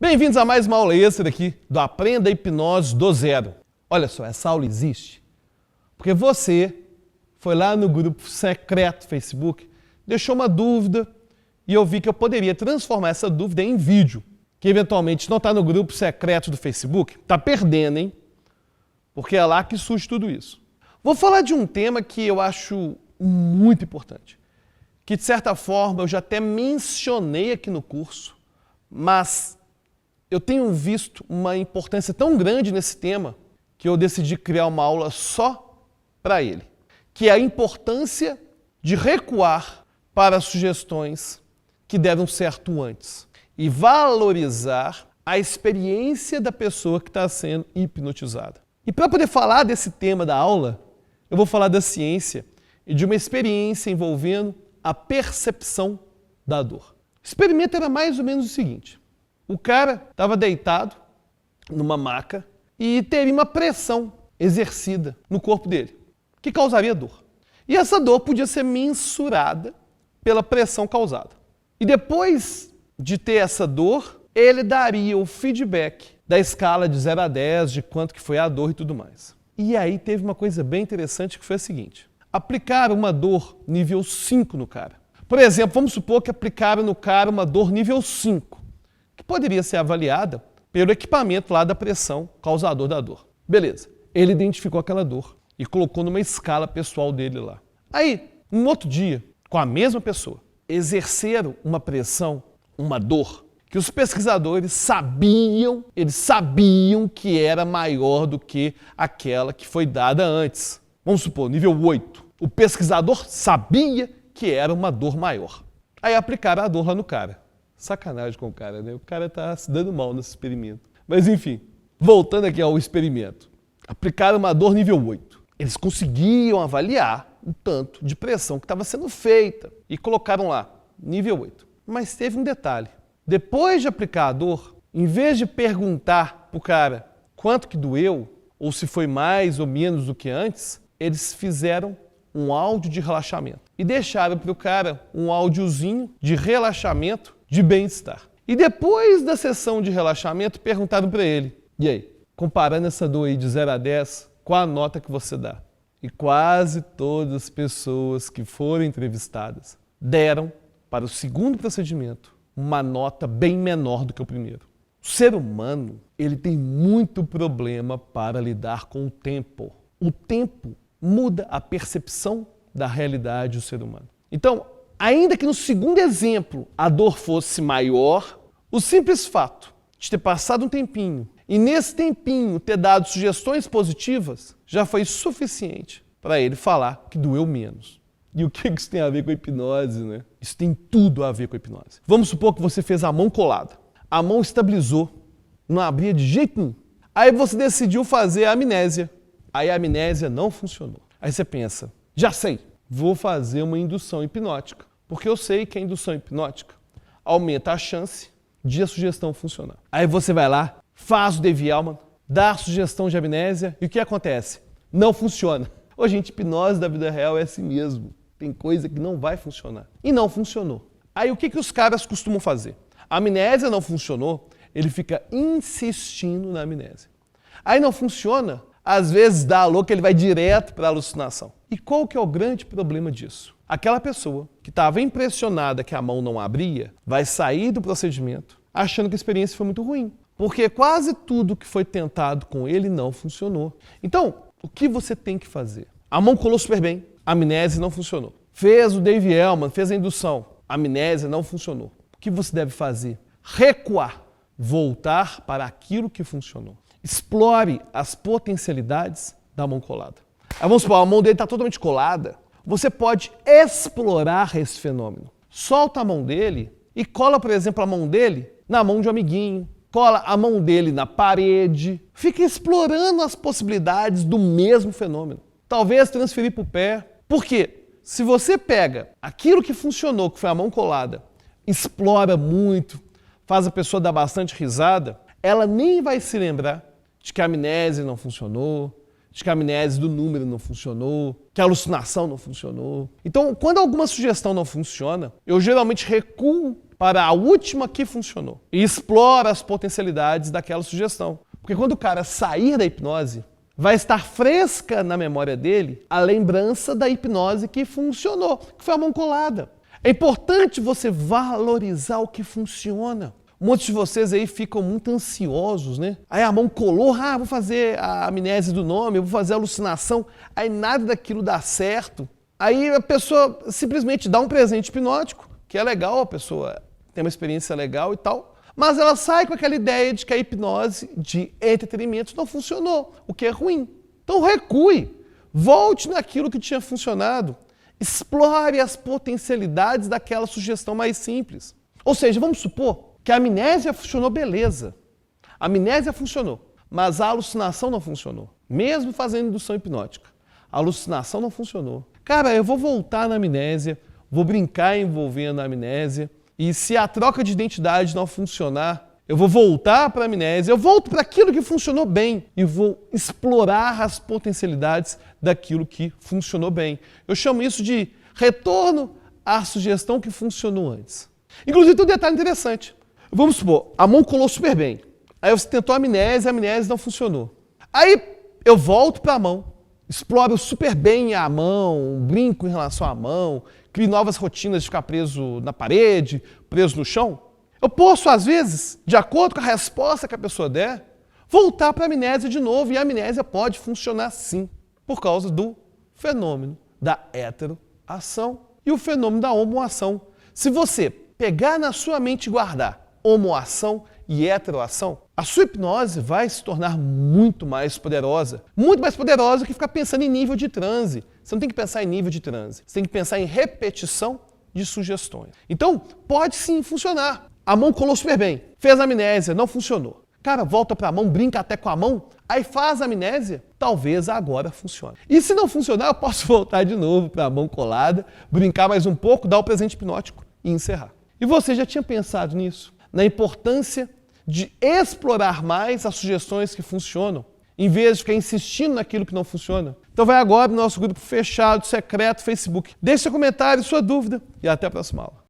Bem-vindos a mais uma aula extra aqui do Aprenda Hipnose do Zero. Olha só, essa aula existe porque você foi lá no grupo secreto Facebook, deixou uma dúvida e eu vi que eu poderia transformar essa dúvida em vídeo. Que eventualmente não está no grupo secreto do Facebook, está perdendo, hein? Porque é lá que surge tudo isso. Vou falar de um tema que eu acho muito importante, que de certa forma eu já até mencionei aqui no curso, mas eu tenho visto uma importância tão grande nesse tema que eu decidi criar uma aula só para ele, que é a importância de recuar para sugestões que deram certo antes e valorizar a experiência da pessoa que está sendo hipnotizada. E para poder falar desse tema da aula, eu vou falar da ciência e de uma experiência envolvendo a percepção da dor. O experimento era mais ou menos o seguinte: o cara estava deitado numa maca e teria uma pressão exercida no corpo dele, que causaria dor. E essa dor podia ser mensurada pela pressão causada. E depois de ter essa dor, ele daria o feedback da escala de 0 a 10, de quanto que foi a dor e tudo mais. E aí teve uma coisa bem interessante que foi a seguinte: aplicaram uma dor nível 5 no cara. Por exemplo, vamos supor que aplicaram no cara uma dor nível 5, que poderia ser avaliada pelo equipamento lá da pressão causador da dor. Beleza, ele identificou aquela dor e colocou numa escala pessoal dele lá. Aí, um outro dia, com a mesma pessoa, exerceram uma pressão, uma dor, que os pesquisadores sabiam, eles sabiam que era maior do que aquela que foi dada antes. Vamos supor, nível 8. O pesquisador sabia que era uma dor maior. Aí aplicaram a dor lá no cara. Sacanagem com o cara, né? O cara tá se dando mal nesse experimento. Mas enfim, voltando aqui ao experimento. Aplicaram uma dor nível 8. Eles conseguiam avaliar o tanto de pressão que estava sendo feita e colocaram lá, nível 8. Mas teve um detalhe. Depois de aplicar a dor, em vez de perguntar pro cara quanto que doeu, ou se foi mais ou menos do que antes, eles fizeram um áudio de relaxamento e deixaram para o cara um áudiozinho de relaxamento de bem-estar. E depois da sessão de relaxamento, perguntaram para ele: e aí, comparando essa dor aí de 0 a 10, qual a nota que você dá? E quase todas as pessoas que foram entrevistadas deram para o segundo procedimento uma nota bem menor do que o primeiro. O ser humano, ele tem muito problema para lidar com o tempo. O tempo muda a percepção da realidade do ser humano. Então, ainda que no segundo exemplo a dor fosse maior, o simples fato de ter passado um tempinho e nesse tempinho ter dado sugestões positivas já foi suficiente para ele falar que doeu menos. E o que isso tem a ver com a hipnose, né? Isso tem tudo a ver com a hipnose. Vamos supor que você fez a mão colada. A mão estabilizou, não abria de jeito nenhum. Aí você decidiu fazer a amnésia. Aí a amnésia não funcionou. Aí você pensa: já sei, vou fazer uma indução hipnótica. Porque eu sei que a indução hipnótica aumenta a chance de a sugestão funcionar. Aí você vai lá, faz o David Ellman, dá a sugestão de amnésia e o que acontece? Não funciona. Ô, gente, hipnose da vida real é assim mesmo. Tem coisa que não vai funcionar. E não funcionou. Aí o que os caras costumam fazer? A amnésia não funcionou, ele fica insistindo na amnésia. Aí não funciona, às vezes dá a louca, ele vai direto para a alucinação. E qual que é o grande problema disso? Aquela pessoa que estava impressionada que a mão não abria, vai sair do procedimento achando que a experiência foi muito ruim. Porque quase tudo que foi tentado com ele não funcionou. Então, o que você tem que fazer? A mão colou super bem, a amnésia não funcionou. Fez o David Ellman, fez a indução, a amnésia não funcionou. O que você deve fazer? Recuar, voltar para aquilo que funcionou. Explore as potencialidades da mão colada. Aí vamos supor, a mão dele está totalmente colada. Você pode explorar esse fenômeno. Solta a mão dele e cola, por exemplo, a mão dele na mão de um amiguinho. Cola a mão dele na parede. Fica explorando as possibilidades do mesmo fenômeno. Talvez transferir para o pé. Por quê? Se você pega aquilo que funcionou, que foi a mão colada, explora muito, faz a pessoa dar bastante risada, ela nem vai se lembrar de que a amnésia não funcionou, de que a amnésia do número não funcionou, que a alucinação não funcionou. Então, quando alguma sugestão não funciona, eu geralmente recuo para a última que funcionou e explora as potencialidades daquela sugestão. Porque quando o cara sair da hipnose, vai estar fresca na memória dele a lembrança da hipnose que funcionou, que foi a mão colada. É importante você valorizar o que funciona. Muitos de vocês aí ficam muito ansiosos, né? Aí a mão colou, vou fazer a amnésia do nome, eu vou fazer a alucinação, aí nada daquilo dá certo. Aí a pessoa simplesmente dá um presente hipnótico, que é legal, a pessoa tem uma experiência legal e tal, mas ela sai com aquela ideia de que a hipnose de entretenimento não funcionou, o que é ruim. Então recue, volte naquilo que tinha funcionado, explore as potencialidades daquela sugestão mais simples. Ou seja, vamos supor que a amnésia funcionou, beleza. A amnésia funcionou, mas a alucinação não funcionou. Mesmo fazendo indução hipnótica, a alucinação não funcionou. Cara, eu vou voltar na amnésia, vou brincar envolvendo a amnésia, e se a troca de identidade não funcionar, eu vou voltar para a amnésia, eu volto para aquilo que funcionou bem e vou explorar as potencialidades daquilo que funcionou bem. Eu chamo isso de retorno à sugestão que funcionou antes. Inclusive, tem um detalhe interessante. Vamos supor, a mão colou super bem. Aí você tentou a amnésia não funcionou. Aí eu volto para a mão, exploro super bem a mão, brinco em relação à mão, crio novas rotinas de ficar preso na parede, preso no chão. Eu posso, às vezes, de acordo com a resposta que a pessoa der, voltar para a amnésia de novo, e a amnésia pode funcionar sim, por causa do fenômeno da heteroação e o fenômeno da homoação. Se você pegar na sua mente e guardar homoação e heteroação, a sua hipnose vai se tornar muito mais poderosa que ficar pensando em nível de transe. Você não tem que pensar em nível de transe, você tem que pensar em repetição de sugestões. Então, pode sim funcionar. A mão colou super bem, fez a amnésia, não funcionou. Cara, volta para a mão, brinca até com a mão, aí faz a amnésia, talvez agora funcione. E se não funcionar, eu posso voltar de novo para a mão colada, brincar mais um pouco, dar o presente hipnótico e encerrar. E você já tinha pensado nisso? Na importância de explorar mais as sugestões que funcionam, em vez de ficar insistindo naquilo que não funciona? Então vai agora no nosso grupo fechado, secreto, Facebook. Deixe seu comentário, sua dúvida e até a próxima aula.